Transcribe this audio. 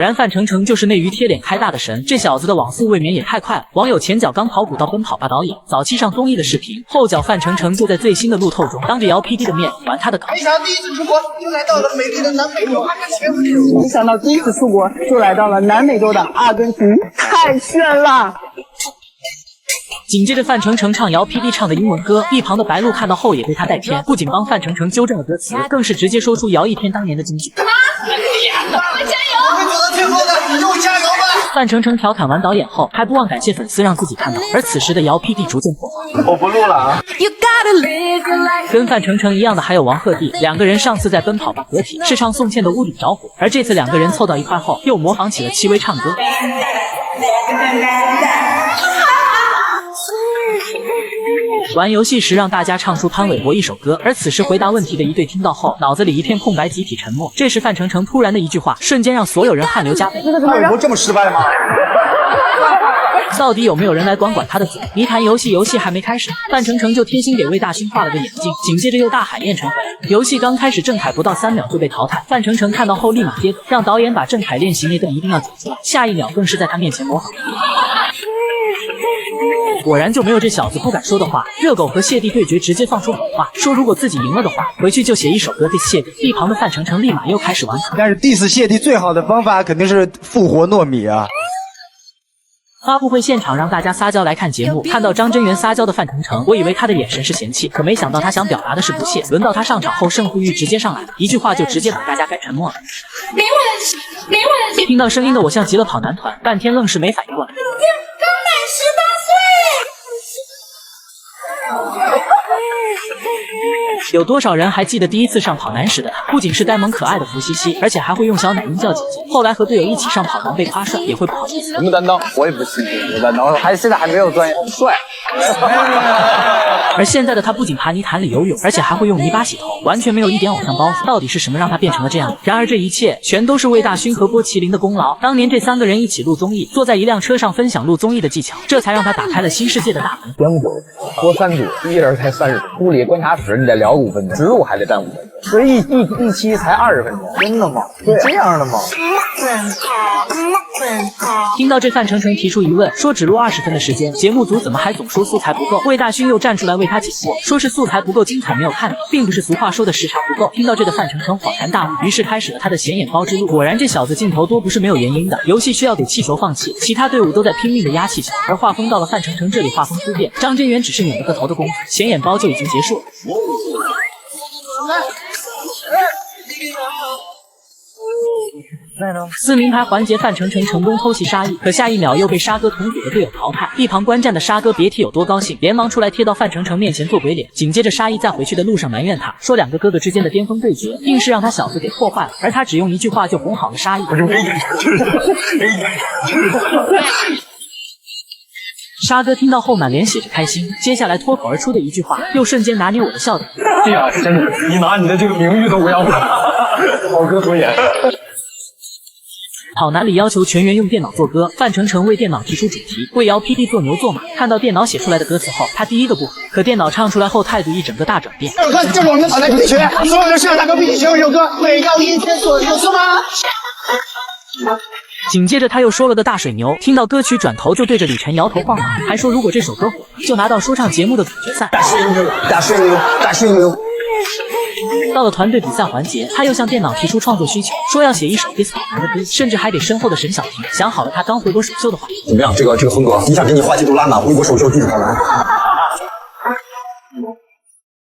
然范丞丞就是内娱贴脸开大的神，这小子的网速未免也太快了。网友前脚刚考古到奔跑吧导演早期上综艺的视频，后脚范丞丞就在最新的路透中当着姚 PD 的面玩他的稿。没想到第一次出国就来到了美丽的南美洲，没想到第一次出国就来到了南美洲的阿根廷，太炫了！紧接着范丞丞唱姚 PD 唱的英文歌，一旁的白鹿看到后也被他带偏，不仅帮范丞丞纠正了歌词，更是直接说出姚一天当年的金句。范丞丞调侃完导演后，还不忘感谢粉丝让自己看到。而此时的姚 PD 逐渐破防，我不录了啊！跟范丞丞一样的还有王鹤棣，两个人上次在奔跑吧合体是唱宋茜的屋顶着火，而这次两个人凑到一块后，又模仿起了戚薇唱歌。玩游戏时让大家唱出潘玮柏一首歌，而此时回答问题的一对听到后，脑子里一片空白，集体沉默。这时范丞丞突然的一句话，瞬间让所有人汗流浃背。潘玮柏这么失败吗？到底有没有人来管他的嘴？一谈游戏还没开始，范丞丞就贴心给魏大勋画了个眼镜，紧接着又大喊燕城回来。游戏刚开始，郑恺不到3秒就被淘汰，范丞丞看到后立马接梗，让导演把郑恺练习那段一定要剪出来，下一秒更是在他面前模仿。果然就没有这小子不敢说的话。热狗和谢帝对决直接放出狠话，说如果自己赢了的话，回去就写一首歌 diss 谢帝。一旁的范丞丞立马又开始玩梗，但是 diss 谢帝最好的方法肯定是复活糯米啊！发布会现场让大家撒娇来看节目，看到张真源撒娇的范丞丞，我以为他的眼神是嫌弃，可没想到他想表达的是不屑。轮到他上场后，胜负欲直接上来了，一句话就直接把大家改沉默了。没问题。听到声音的我像极了跑男团，半天愣是没反应过来。刚满18岁。有多少人还记得第一次上跑男时的他？不仅是呆萌可爱的福西西，而且还会用小奶音叫姐姐。后来和队友一起上跑男被夸帅，也会不好意思。什么担当？我也不信有担当，现在还没有专业帅。而现在的他不仅爬泥潭里游泳，而且还会用泥巴洗头，完全没有一点偶像包袱。到底是什么让他变成了这样？然而这一切全都是魏大勋和郭麒麟的功劳。当年这3个人一起录综艺，坐在一辆车上分享录综艺的技巧，这才让他打开了新世界的大门。2组播3组，一人才30分，物理观察室你得聊5分钟，植入还得占5分钟，所以一期才20分钟。真的吗？对，这样的吗？听到这范丞丞提出疑问，说只录20分的时间，节目组怎么还总说素材不够？魏大勋又站出来为他解惑，说是素材不够精彩，没有看点，并不是俗话说的时长不够。听到这的范丞丞恍然大悟，于是开始了他的显眼包之路。果然这小子劲头多不是没有原因的，游戏需要给气球放气，其他队伍都在拼命的压气球，而画风到了范丞丞这里画风突变，张真源只是扭了个头的功夫，显眼包就已经结束了。撕名牌环节，范丞丞成功偷袭沙溢，可下一秒又被沙哥同组的队友淘汰。一旁观战的沙哥别提有多高兴，连忙出来贴到范丞丞面前做鬼脸。紧接着沙溢在回去的路上埋怨他，说2个哥哥之间的巅峰对决，硬是让他小子给破坏了，而他只用一句话就哄好了沙溢。沙哥听到后满脸写着开心，接下来脱口而出的一句话，又瞬间拿捏我的笑点。这样真的，你拿你的这个名誉都不要了，好哥多言。跑男里要求全员用电脑做歌，范丞丞为电脑提出主题，为姚 PD 做牛做马。看到电脑写出来的歌词后，他第一个不服，可电脑唱出来后态度一整个大转变。这是我们的跑男主题曲，所有的摄像大哥必须学这首歌，会要一天所有错吗？紧接着他又说了个大水牛，听到歌曲转头就对着李晨摇头晃脑，还说如果这首歌火了，就拿到说唱节目的总决赛。大水牛，大水牛，大水牛。到了团队比赛环节，他又向电脑提出创作需求，说要写一首 diss 跑男的歌，甚至还给身后的沈小婷想好了他刚回国首秀的话。怎么样？这个风格，你想给你话题度拉满，回国首秀就是跑男。